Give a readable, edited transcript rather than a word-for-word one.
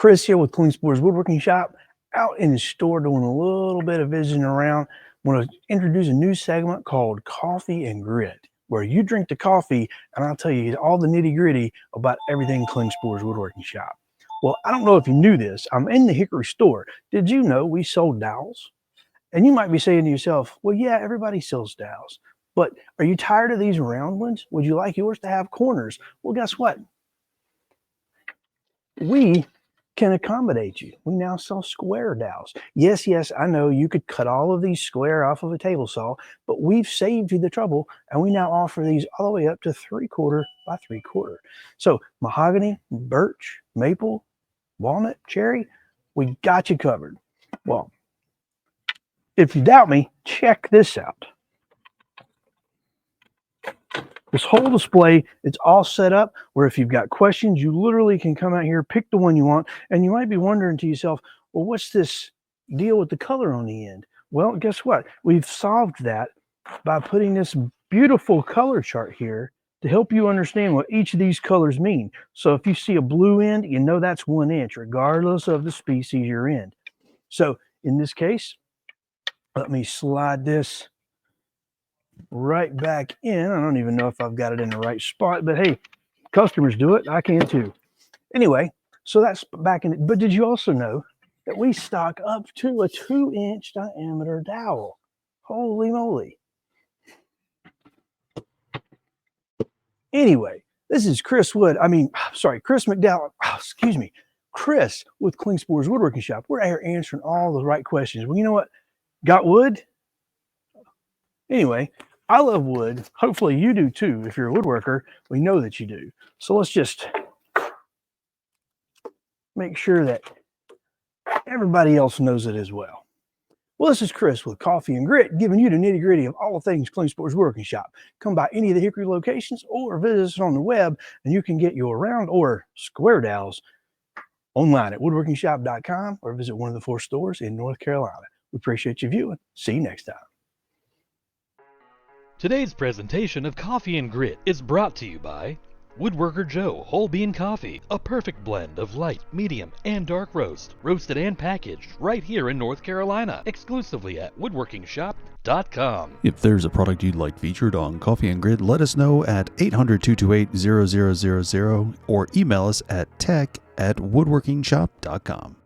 Chris here with Klingspor's Woodworking Shop, out in the store doing a little bit of visiting around. I want to introduce a new segment called Coffee and Grit, where you drink the coffee and I'll tell you all the nitty gritty about everything Klingspor's Woodworking Shop. Well, I don't know if you knew this. I'm in the Hickory store. Did you know we sold dowels? And you might be saying to yourself, well, yeah, everybody sells dowels. But are you tired of these round ones? Would you like yours to have corners? Well, guess what? We can accommodate you. We now sell square dowels. Yes, I know you could cut all of these square off of a table saw, but we've saved you the trouble, and we now offer these all the way up to 3/4 by 3/4. So mahogany, birch, maple, walnut, cherry, we got you covered. Well, if you doubt me, check this out. This whole display, it's all set up where if you've got questions, you literally can come out here, pick the one you want, and you might be wondering to yourself, well, what's this deal with the color on the end? Well, guess what? We've solved that by putting this beautiful color chart here to help you understand what each of these colors mean. So if you see a blue end, you know that's 1 inch, regardless of the species you're in. So in this case, let me slide this right back in. I don't even know if I've got it in the right spot, but hey, customers do it. I can too. Anyway, so that's back in it. But did you also know that we stock up to a 2-inch diameter dowel? Holy moly. Anyway, this is Chris McDowell. Excuse me. Chris with Klingspor's Woodworking Shop. We're out here answering all the right questions. Well, you know what? Got wood? Anyway, I love wood. Hopefully you do too. If you're a woodworker, we know that you do. So let's just make sure that everybody else knows it as well. Well, this is Chris with Coffee and Grit, giving you the nitty gritty of all things Klingspor's Woodworking Shop. Come by any of the Hickory locations or visit us on the web, and you can get your round or square dowels online at woodworkingshop.com or visit one of the 4 stores in North Carolina. We appreciate you viewing. See you next time. Today's presentation of Coffee and Grit is brought to you by Woodworker Joe Whole Bean Coffee, a perfect blend of light, medium, and dark roast, roasted and packaged right here in North Carolina, exclusively at woodworkingshop.com. If there's a product you'd like featured on Coffee and Grit, let us know at 800-228-0000 or email us at tech@woodworkingshop.com.